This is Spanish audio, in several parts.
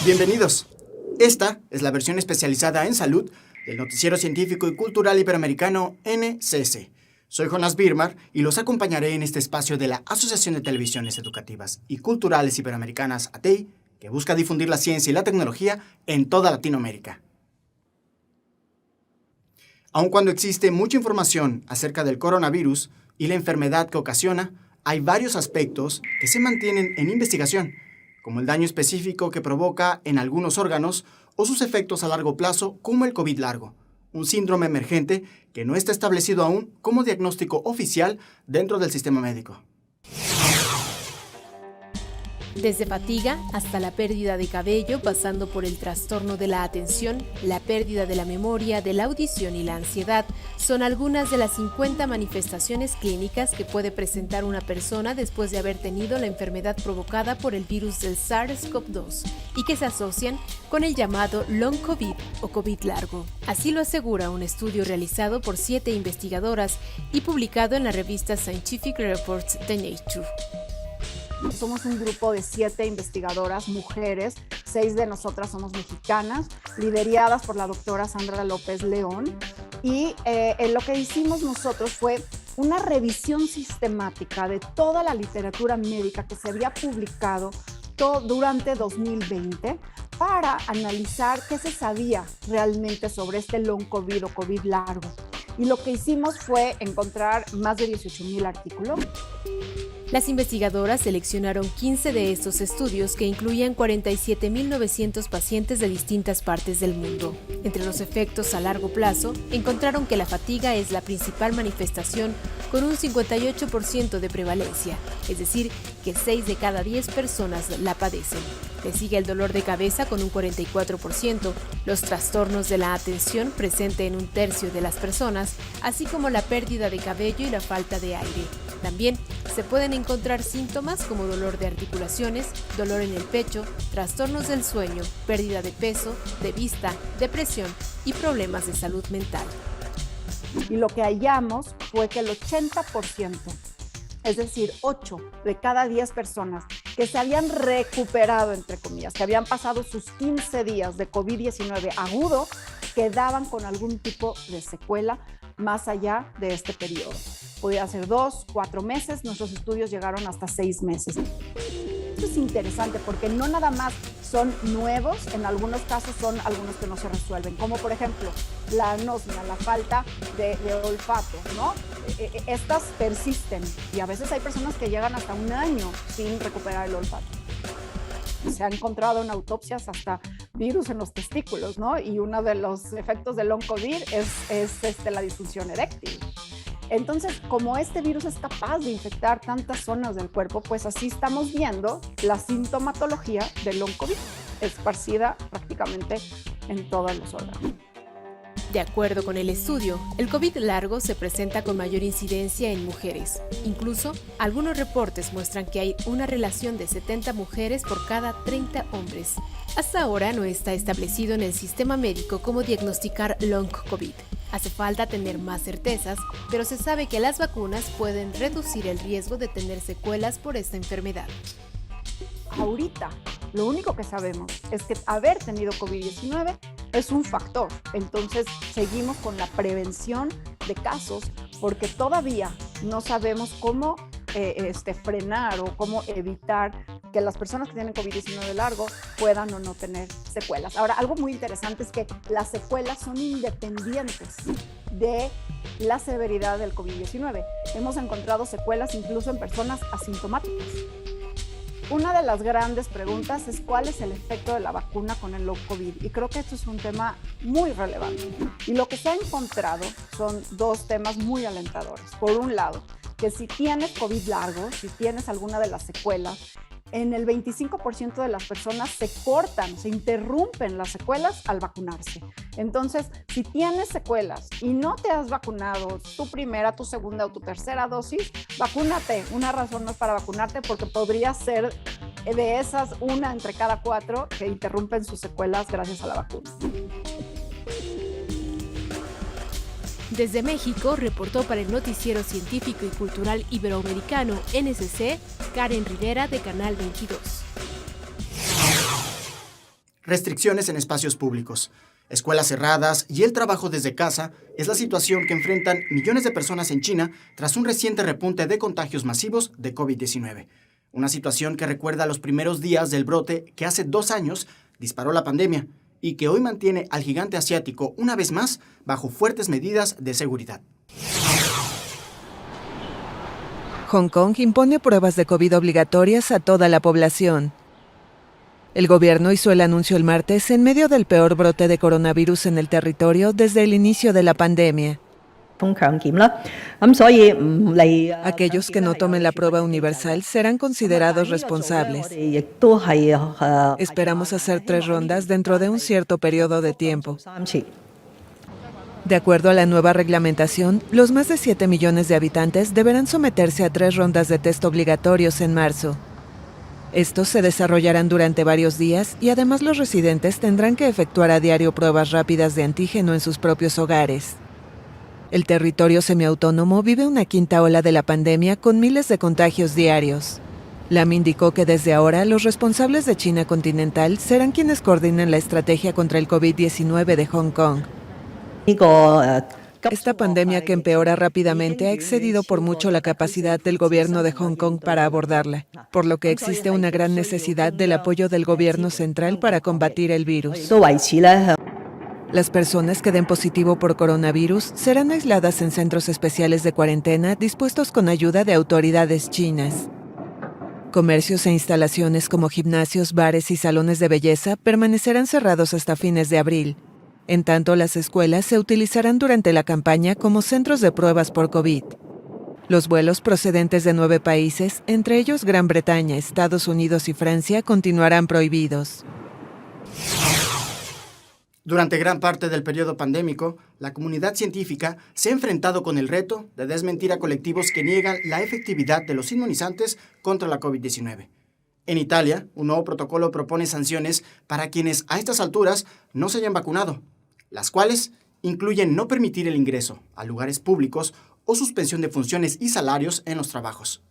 Bienvenidos. Esta es la versión especializada en salud del Noticiero Científico y Cultural Iberoamericano NCC. Soy Jonas Birmar y los acompañaré en este espacio de la Asociación de Televisiones Educativas y Culturales Iberoamericanas, ATEI, que busca difundir la ciencia y la tecnología en toda Latinoamérica. Aun cuando existe mucha información acerca del coronavirus y la enfermedad que ocasiona, hay varios aspectos que se mantienen en investigación, como el daño específico que provoca en algunos órganos o sus efectos a largo plazo, como el COVID largo, un síndrome emergente que no está establecido aún como diagnóstico oficial dentro del sistema médico. Desde fatiga hasta la pérdida de cabello, pasando por el trastorno de la atención, la pérdida de la memoria, de la audición y la ansiedad, son algunas de las 50 manifestaciones clínicas que puede presentar una persona después de haber tenido la enfermedad provocada por el virus del SARS-CoV-2 y que se asocian con el llamado Long COVID o COVID largo. Así lo asegura un estudio realizado por 7 investigadoras y publicado en la revista Scientific Reports de Nature. Somos un grupo de 7 investigadoras, mujeres, 6 de nosotras somos mexicanas, lideradas por la doctora Sandra López León. Y lo que hicimos nosotros fue una revisión sistemática de toda la literatura médica que se había publicado durante 2020 para analizar qué se sabía realmente sobre este long COVID o COVID largo. Y lo que hicimos fue encontrar más de 18,000 artículos. Las investigadoras seleccionaron 15 de estos estudios que incluían 47,900 pacientes de distintas partes del mundo. Entre los efectos a largo plazo, encontraron que la fatiga es la principal manifestación con un 58% de prevalencia, es decir, que 6 de cada 10 personas la padecen. Le sigue el dolor de cabeza con un 44%, los trastornos de la atención presente en un tercio de las personas, así como la pérdida de cabello y la falta de aire. También se pueden encontrar síntomas como dolor de articulaciones, dolor en el pecho, trastornos del sueño, pérdida de peso, de vista, depresión y problemas de salud mental. Y lo que hallamos fue que el 80%, es decir, 8 de cada 10 personas que se habían recuperado, entre comillas, que habían pasado sus 15 días de COVID-19 agudo, quedaban con algún tipo de secuela más allá de este periodo. Podía ser 2, 4 meses, nuestros estudios llegaron hasta 6 meses. Esto es interesante porque no nada más son nuevos, en algunos casos son algunos que no se resuelven, como por ejemplo la anosmia, la falta de olfato, ¿no? Estas persisten y a veces hay personas que llegan hasta un año sin recuperar el olfato. Se ha encontrado en autopsias hasta virus en los testículos, ¿no? Y uno de los efectos del long COVID es la disfunción eréctil. Entonces, como este virus es capaz de infectar tantas zonas del cuerpo, pues así estamos viendo la sintomatología del long COVID, esparcida prácticamente en todos los órganos. De acuerdo con el estudio, el COVID largo se presenta con mayor incidencia en mujeres. Incluso, algunos reportes muestran que hay una relación de 70 mujeres por cada 30 hombres. Hasta ahora no está establecido en el sistema médico cómo diagnosticar long COVID. Hace falta tener más certezas, pero se sabe que las vacunas pueden reducir el riesgo de tener secuelas por esta enfermedad. Ahorita, lo único que sabemos es que haber tenido COVID-19 es un factor. Entonces, seguimos con la prevención de casos porque todavía no sabemos cómo frenar o cómo evitar que las personas que tienen COVID-19 largo puedan o no tener secuelas. Ahora, algo muy interesante es que las secuelas son independientes de la severidad del COVID-19. Hemos encontrado secuelas incluso en personas asintomáticas. Una de las grandes preguntas es cuál es el efecto de la vacuna con el long COVID, y creo que esto es un tema muy relevante. Y lo que se ha encontrado son 2 temas muy alentadores. Por un lado, que si tienes COVID largo, si tienes alguna de las secuelas, en el 25% de las personas se cortan, se interrumpen las secuelas al vacunarse. Entonces, si tienes secuelas y no te has vacunado tu primera, tu segunda o tu tercera dosis, vacúnate. Una razón más para vacunarte porque podría ser de esas una entre cada 4 que interrumpen sus secuelas gracias a la vacuna. Desde México, reportó para el Noticiero Científico y Cultural Iberoamericano NCC, Karen Rivera de Canal 22. restricciones en espacios públicos, escuelas cerradas y el trabajo desde casa es la situación que enfrentan millones de personas en China tras un reciente repunte de contagios masivos de COVID-19. Una situación que recuerda los primeros días del brote que hace 2 años disparó la pandemia y que hoy mantiene al gigante asiático una vez más bajo fuertes medidas de seguridad. Hong Kong impone pruebas de COVID obligatorias a toda la población. El gobierno hizo el anuncio el martes en medio del peor brote de coronavirus en el territorio desde el inicio de la pandemia. Aquellos que no tomen la prueba universal serán considerados responsables. Esperamos hacer 3 rondas dentro de un cierto periodo de tiempo. De acuerdo a la nueva reglamentación, los más de 7 millones de habitantes deberán someterse a 3 rondas de test obligatorios en marzo. Estos se desarrollarán durante varios días y además los residentes tendrán que efectuar a diario pruebas rápidas de antígeno en sus propios hogares. El territorio semiautónomo vive una 5ª ola de la pandemia con miles de contagios diarios. Lam indicó que desde ahora los responsables de China continental serán quienes coordinen la estrategia contra el COVID-19 de Hong Kong. Esta pandemia que empeora rápidamente ha excedido por mucho la capacidad del gobierno de Hong Kong para abordarla, por lo que existe una gran necesidad del apoyo del gobierno central para combatir el virus. Las personas que den positivo por coronavirus serán aisladas en centros especiales de cuarentena dispuestos con ayuda de autoridades chinas. Comercios e instalaciones como gimnasios, bares y salones de belleza permanecerán cerrados hasta fines de abril. En tanto, las escuelas se utilizarán durante la campaña como centros de pruebas por COVID. Los vuelos procedentes de 9 países, entre ellos Gran Bretaña, Estados Unidos y Francia, continuarán prohibidos. Durante gran parte del periodo pandémico, la comunidad científica se ha enfrentado con el reto de desmentir a colectivos que niegan la efectividad de los inmunizantes contra la COVID-19. En Italia, un nuevo protocolo propone sanciones para quienes a estas alturas no se hayan vacunado, las cuales incluyen no permitir el ingreso a lugares públicos o suspensión de funciones y salarios en los trabajos.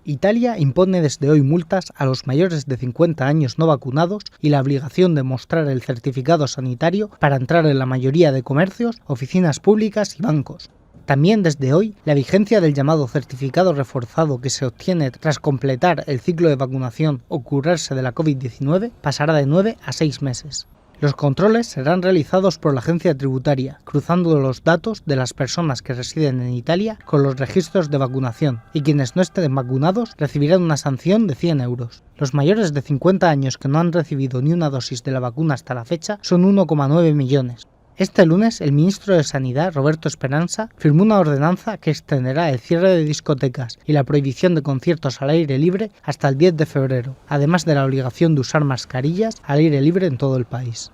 Italia impone desde hoy multas a los mayores de 50 años no vacunados y la obligación de mostrar el certificado sanitario para entrar en la mayoría de comercios, oficinas públicas y bancos. También desde hoy, la vigencia del llamado certificado reforzado que se obtiene tras completar el ciclo de vacunación o curarse de la COVID-19 pasará de 9 a 6 meses. Los controles serán realizados por la agencia tributaria, cruzando los datos de las personas que residen en Italia con los registros de vacunación, y quienes no estén vacunados recibirán una sanción de 100 euros. Los mayores de 50 años que no han recibido ni una dosis de la vacuna hasta la fecha son 1,9 millones. Este lunes, el ministro de Sanidad, Roberto Esperanza, firmó una ordenanza que extenderá el cierre de discotecas y la prohibición de conciertos al aire libre hasta el 10 de febrero, además de la obligación de usar mascarillas al aire libre en todo el país.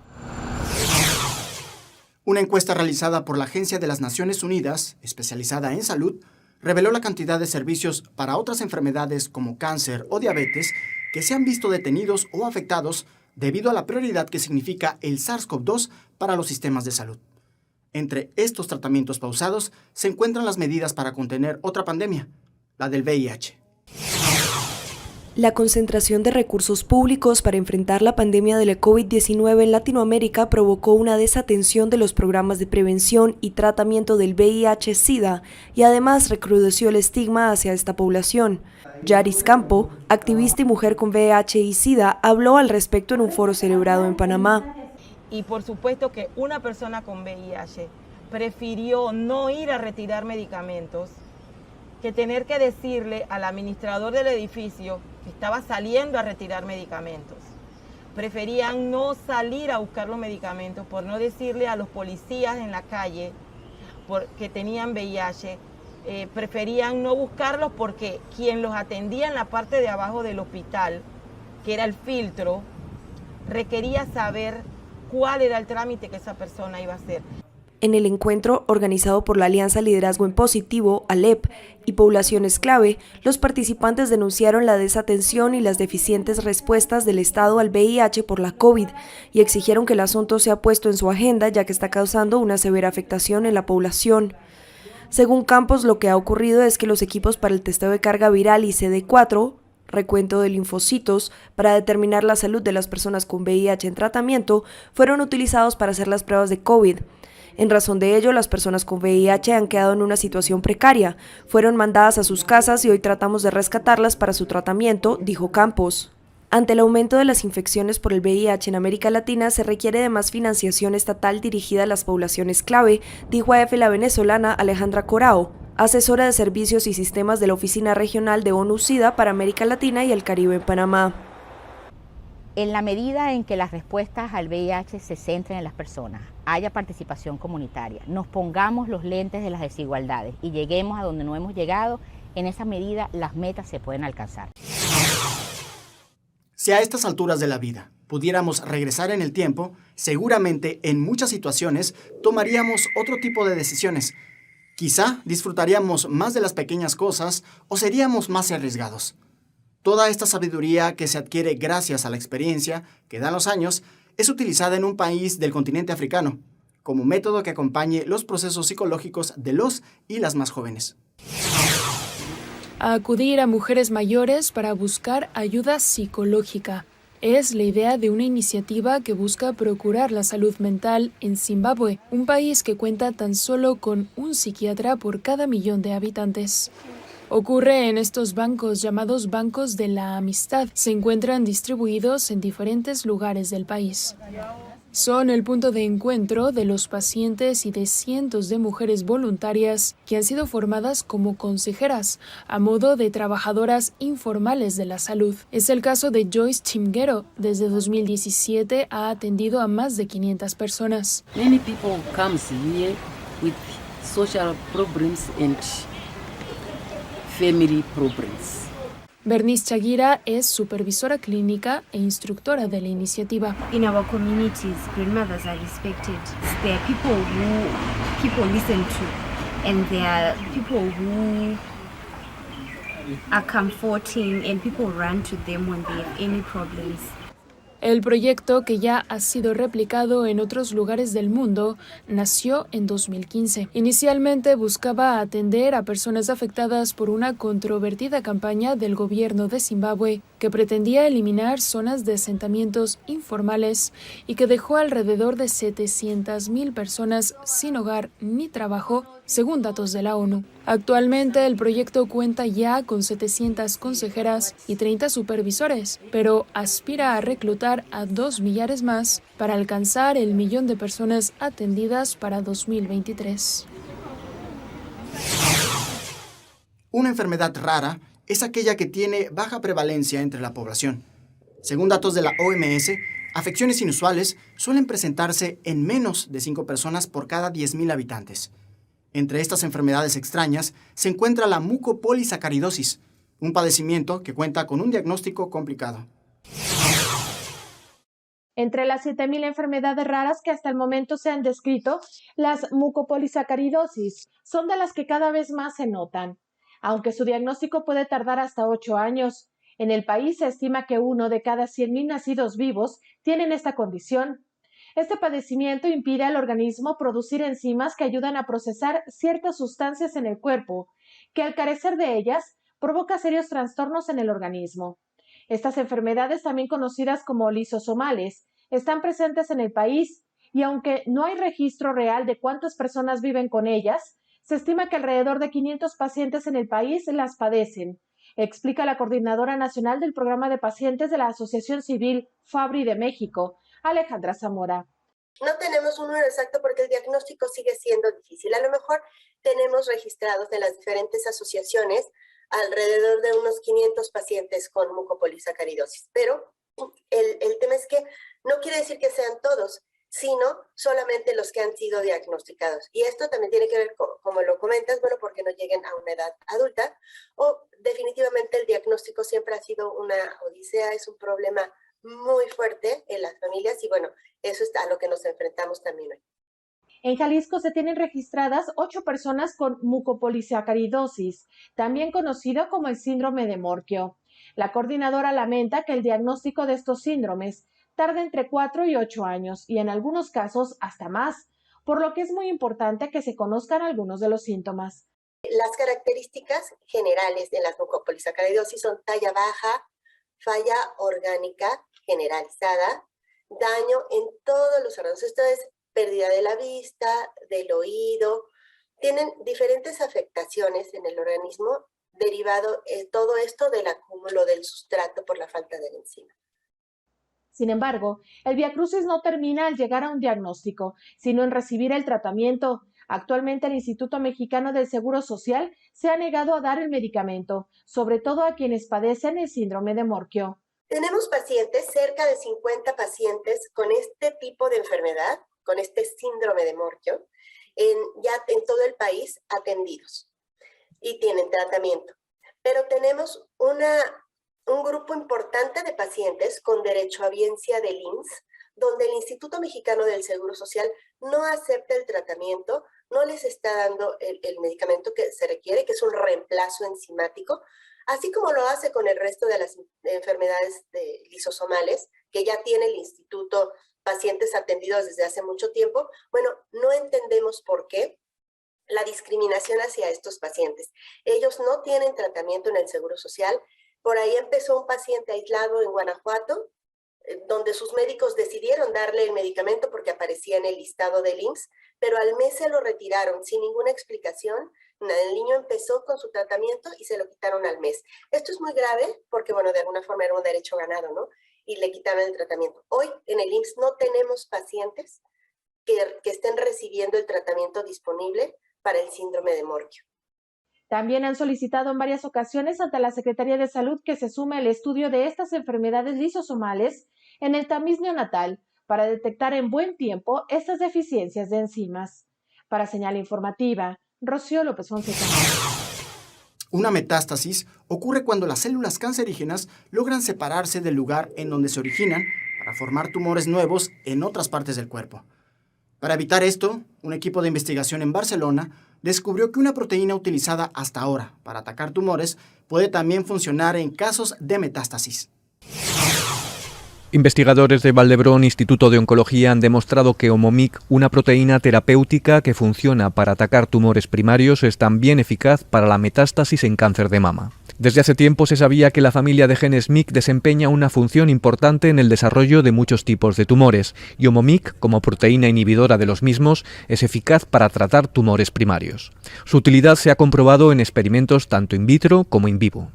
Una encuesta realizada por la Agencia de las Naciones Unidas, especializada en salud, reveló la cantidad de servicios para otras enfermedades como cáncer o diabetes que se han visto detenidos o afectados debido a la prioridad que significa el SARS-CoV-2 para los sistemas de salud. Entre estos tratamientos pausados se encuentran las medidas para contener otra pandemia, la del VIH. La concentración de recursos públicos para enfrentar la pandemia de la COVID-19 en Latinoamérica provocó una desatención de los programas de prevención y tratamiento del VIH-Sida y además recrudeció el estigma hacia esta población. Yaris Campo, activista y mujer con VIH y SIDA, habló al respecto en un foro celebrado en Panamá. Y por supuesto que una persona con VIH prefirió no ir a retirar medicamentos que tener que decirle al administrador del edificio que estaba saliendo a retirar medicamentos. Preferían no salir a buscar los medicamentos por no decirle a los policías en la calle que tenían VIH. Preferían no buscarlos porque quien los atendía en la parte de abajo del hospital, que era el filtro, requería saber cuál era el trámite que esa persona iba a hacer. En el encuentro, organizado por la Alianza Liderazgo en Positivo, ALEP, y Poblaciones Clave, los participantes denunciaron la desatención y las deficientes respuestas del Estado al VIH por la COVID y exigieron que el asunto sea puesto en su agenda ya que está causando una severa afectación en la población. Según Campos, lo que ha ocurrido es que los equipos para el testeo de carga viral y CD4 recuento de linfocitos para determinar la salud de las personas con VIH en tratamiento fueron utilizados para hacer las pruebas de COVID. En razón de ello, las personas con VIH han quedado en una situación precaria, fueron mandadas a sus casas y hoy tratamos de rescatarlas para su tratamiento, dijo Campos. Ante el aumento de las infecciones por el VIH en América Latina, se requiere de más financiación estatal dirigida a las poblaciones clave, dijo a EFE la venezolana Alejandra Corao, asesora de servicios y sistemas de la Oficina Regional de ONU-SIDA para América Latina y el Caribe en Panamá. En la medida en que las respuestas al VIH se centren en las personas, haya participación comunitaria, nos pongamos los lentes de las desigualdades y lleguemos a donde no hemos llegado, en esa medida las metas se pueden alcanzar. Si a estas alturas de la vida pudiéramos regresar en el tiempo, seguramente en muchas situaciones tomaríamos otro tipo de decisiones. Quizá disfrutaríamos más de las pequeñas cosas o seríamos más arriesgados. Toda esta sabiduría que se adquiere gracias a la experiencia que dan los años es utilizada en un país del continente africano, como método que acompañe los procesos psicológicos de los y las más jóvenes. A acudir a mujeres mayores para buscar ayuda psicológica. Es la idea de una iniciativa que busca procurar la salud mental en Zimbabue, un país que cuenta tan solo con un psiquiatra por cada 1.000.000 de habitantes. Ocurre en estos bancos llamados Bancos de la Amistad. Se encuentran distribuidos en diferentes lugares del país. Son el punto de encuentro de los pacientes y de cientos de mujeres voluntarias que han sido formadas como consejeras, a modo de trabajadoras informales de la salud. Es el caso de Joyce Chimguero. Desde 2017 ha atendido a más de 500 personas. Many people come here with social problems and family problems. Bernice Chaguira es supervisora clínica e instructora de la iniciativa. In our communities, grandmothers are respected. There are people who people listen to, and there are people who are comforting, and people run to them when they have any problems. El proyecto, que ya ha sido replicado en otros lugares del mundo, nació en 2015. Inicialmente buscaba atender a personas afectadas por una controvertida campaña del gobierno de Zimbabue que pretendía eliminar zonas de asentamientos informales y que dejó alrededor de 700.000 personas sin hogar ni trabajo, según datos de la ONU. Actualmente el proyecto cuenta ya con 700 consejeras y 30 supervisores, pero aspira a reclutar a 2 millares más para alcanzar el 1.000.000 de personas atendidas para 2023. Una enfermedad rara es aquella que tiene baja prevalencia entre la población. Según datos de la OMS, afecciones inusuales suelen presentarse en menos de 5 personas por cada 10.000 habitantes. Entre estas enfermedades extrañas se encuentra la mucopolisacaridosis, un padecimiento que cuenta con un diagnóstico complicado. Entre las 7.000 enfermedades raras que hasta el momento se han descrito, las mucopolisacaridosis son de las que cada vez más se notan, aunque su diagnóstico puede tardar hasta 8 años. En el país se estima que 1 de cada 100.000 nacidos vivos tienen esta condición. Este padecimiento impide al organismo producir enzimas que ayudan a procesar ciertas sustancias en el cuerpo, que al carecer de ellas provoca serios trastornos en el organismo. Estas enfermedades, también conocidas como lisosomales, están presentes en el país y aunque no hay registro real de cuántas personas viven con ellas, se estima que alrededor de 500 pacientes en el país las padecen, explica la coordinadora nacional del programa de pacientes de la Asociación Civil FABRI de México, Alejandra Zamora. No tenemos un número exacto porque el diagnóstico sigue siendo difícil. A lo mejor tenemos registrados de las diferentes asociaciones alrededor de unos 500 pacientes con mucopolisacaridosis, pero el tema es que no quiere decir que sean todos, sino solamente los que han sido diagnosticados. Y esto también tiene que ver, como lo comentas, bueno, porque no lleguen a una edad adulta, o definitivamente el diagnóstico siempre ha sido una odisea, es un problema muy fuerte en las familias y bueno, eso es a lo que nos enfrentamos también hoy. En Jalisco se tienen registradas 8 personas con mucopolisacaridosis, también conocido como el síndrome de Morquio. La coordinadora lamenta que el diagnóstico de estos síndromes tarda entre 4 y 8 años y en algunos casos hasta más, por lo que es muy importante que se conozcan algunos de los síntomas. Las características generales de las mucopolisacaridosis son talla baja, falla orgánica generalizada, daño en todos los órganos. Esto es pérdida de la vista, del oído. Tienen diferentes afectaciones en el organismo derivado todo esto del acúmulo del sustrato por la falta de la enzima. Sin embargo, el viacrucis no termina al llegar a un diagnóstico, sino en recibir el tratamiento. Actualmente el Instituto Mexicano del Seguro Social se ha negado a dar el medicamento, sobre todo a quienes padecen el síndrome de Morquio. Tenemos pacientes, cerca de 50 pacientes con este tipo de enfermedad, con este síndrome de Morquio, ya en todo el país atendidos y tienen tratamiento. Pero tenemos un grupo importante de pacientes con derecho a biencia del IMSS, donde el Instituto Mexicano del Seguro Social no acepta el tratamiento, no les está dando el medicamento que se requiere, que es un reemplazo enzimático, así como lo hace con el resto de las enfermedades lisosomales, que ya tiene el instituto pacientes atendidos desde hace mucho tiempo. Bueno, no entendemos por qué la discriminación hacia estos pacientes. Ellos no tienen tratamiento en el Seguro Social. Por ahí empezó un paciente aislado en Guanajuato, donde sus médicos decidieron darle el medicamento porque aparecía en el listado del IMSS, pero al mes se lo retiraron sin ninguna explicación. El niño empezó con su tratamiento y se lo quitaron al mes. Esto es muy grave porque, bueno, de alguna forma era un derecho ganado, ¿no? Y le quitaron el tratamiento. Hoy en el IMSS no tenemos pacientes que estén recibiendo el tratamiento disponible para el síndrome de Morquio. También han solicitado en varias ocasiones ante la Secretaría de Salud que se sume el estudio de estas enfermedades lisosomales en el tamiz neonatal para detectar en buen tiempo estas deficiencias de enzimas. Para Señal Informativa, Rocío López Fonseca. Una metástasis ocurre cuando las células cancerígenas logran separarse del lugar en donde se originan para formar tumores nuevos en otras partes del cuerpo. Para evitar esto, un equipo de investigación en Barcelona descubrió que una proteína utilizada hasta ahora para atacar tumores puede también funcionar en casos de metástasis. Investigadores de Valdebrón Instituto de Oncología han demostrado que Omomic, una proteína terapéutica que funciona para atacar tumores primarios, es también eficaz para la metástasis en cáncer de mama. Desde hace tiempo se sabía que la familia de genes MYC desempeña una función importante en el desarrollo de muchos tipos de tumores, y Omomic, como proteína inhibidora de los mismos, es eficaz para tratar tumores primarios. Su utilidad se ha comprobado en experimentos tanto in vitro como in vivo.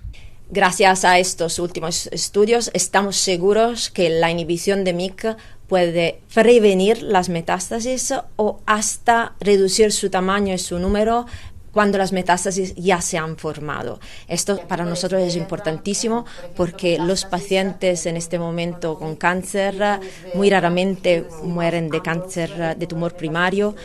Gracias a estos últimos estudios, estamos seguros que la inhibición de MYC puede prevenir las metástasis o hasta reducir su tamaño y su número cuando las metástasis ya se han formado. Esto para nosotros es importantísimo porque los pacientes en este momento con cáncer muy raramente mueren de cáncer de tumor primario,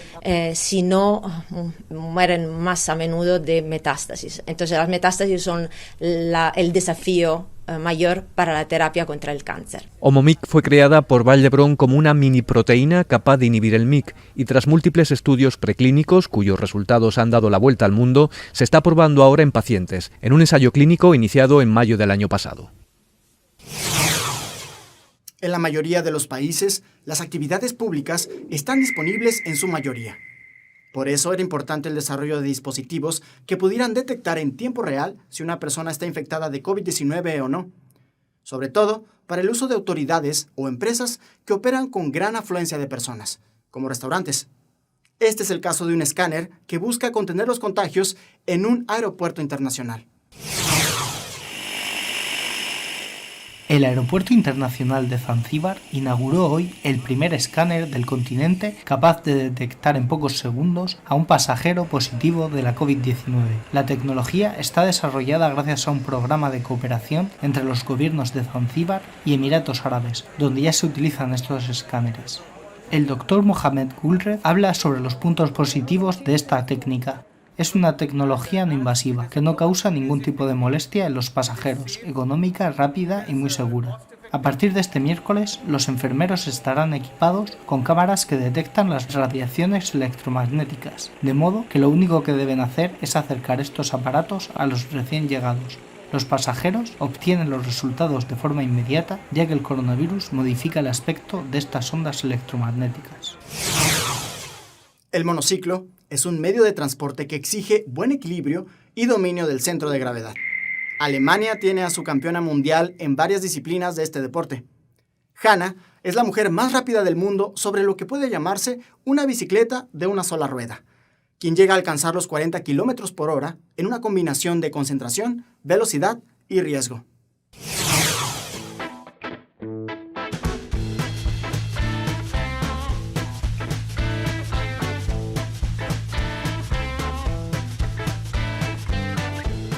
sino mueren más a menudo de metástasis. Entonces las metástasis son el desafío mayor para la terapia contra el cáncer. Omomic fue creada por Valdebrón como una mini proteína capaz de inhibir el MYC y tras múltiples estudios preclínicos cuyos resultados han dado la vuelta al mundo, se está probando ahora en pacientes, en un ensayo clínico iniciado en mayo del año pasado. En la mayoría de los países, las actividades públicas están disponibles en su mayoría. Por eso era importante el desarrollo de dispositivos que pudieran detectar en tiempo real si una persona está infectada de COVID-19 o no. Sobre todo, para el uso de autoridades o empresas que operan con gran afluencia de personas, como restaurantes. Este es el caso de un escáner que busca contener los contagios en un aeropuerto internacional. El Aeropuerto Internacional de Zanzíbar inauguró hoy el primer escáner del continente capaz de detectar en pocos segundos a un pasajero positivo de la COVID-19. La tecnología está desarrollada gracias a un programa de cooperación entre los gobiernos de Zanzíbar y Emiratos Árabes, donde ya se utilizan estos escáneres. El doctor Mohamed Gulred habla sobre los puntos positivos de esta técnica. Es una tecnología no invasiva, que no causa ningún tipo de molestia en los pasajeros, económica, rápida y muy segura. A partir de este miércoles, los enfermeros estarán equipados con cámaras que detectan las radiaciones electromagnéticas, de modo que lo único que deben hacer es acercar estos aparatos a los recién llegados. Los pasajeros obtienen los resultados de forma inmediata, ya que el coronavirus modifica el aspecto de estas ondas electromagnéticas. El monociclo es un medio de transporte que exige buen equilibrio y dominio del centro de gravedad. Alemania tiene a su campeona mundial en varias disciplinas de este deporte. Hannah es la mujer más rápida del mundo sobre lo que puede llamarse una bicicleta de una sola rueda, quien llega a alcanzar los 40 km por hora en una combinación de concentración, velocidad y riesgo.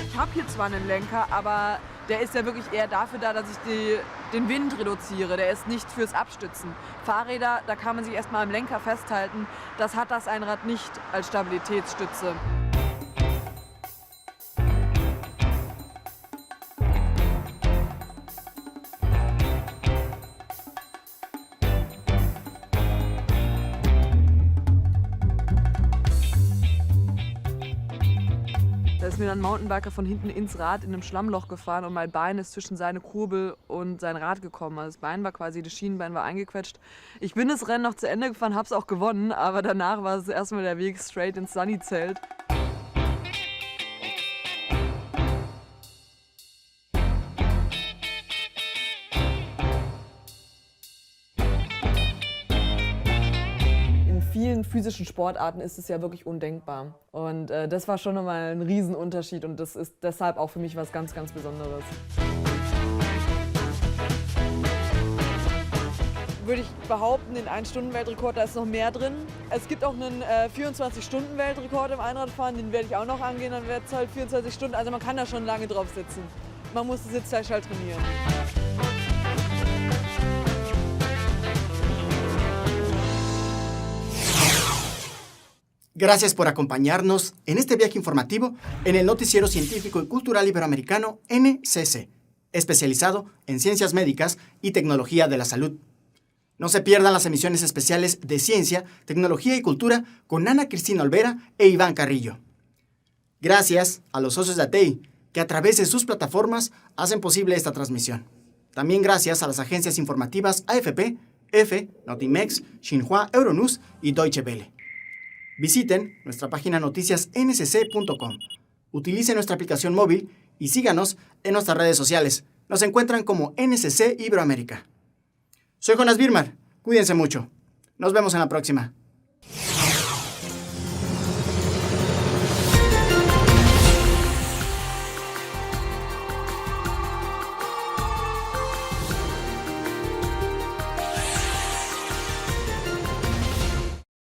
Ich habe hier zwar einen Lenker, aber der ist ja wirklich eher dafür da, dass ich den Wind reduziere. Der ist nicht fürs Abstützen. Fahrräder, da kann man sich erstmal am Lenker festhalten. Das hat das Einrad nicht als Stabilitätsstütze. Da ist mir ein Mountainbiker von hinten ins Rad in einem Schlammloch gefahren und mein Bein ist zwischen seine Kurbel und sein Rad gekommen. Also das Bein war quasi, das Schienenbein war eingequetscht. Ich bin das Rennen noch zu Ende gefahren, hab's auch gewonnen, aber danach war es erstmal der Weg straight ins Sunny-Zelt. In vielen physischen Sportarten ist es ja wirklich undenkbar. Und das war schon nochmal ein Riesenunterschied und das ist deshalb auch für mich was ganz, ganz Besonderes. Würde ich behaupten, den 1-Stunden-Weltrekord, da ist noch mehr drin. Es gibt auch einen 24-Stunden-Weltrekord im Einradfahren, den werde ich auch noch angehen, dann wird es halt 24 Stunden. Also man kann da schon lange drauf sitzen. Man muss das Sitzfleisch halt trainieren. Gracias por acompañarnos en este viaje informativo en el Noticiero Científico y Cultural Iberoamericano NCC, especializado en ciencias médicas y tecnología de la salud. No se pierdan las emisiones especiales de Ciencia, Tecnología y Cultura con Ana Cristina Olvera e Iván Carrillo. Gracias a los socios de ATEI, que a través de sus plataformas hacen posible esta transmisión. También gracias a las agencias informativas AFP, EFE, Notimex, Xinhua, Euronews y Deutsche Welle. Visiten nuestra página noticiasncc.com. Utilicen nuestra aplicación móvil y síganos en nuestras redes sociales. Nos encuentran como NCC Iberoamérica. Soy Jonas Birmar. Cuídense mucho. Nos vemos en la próxima.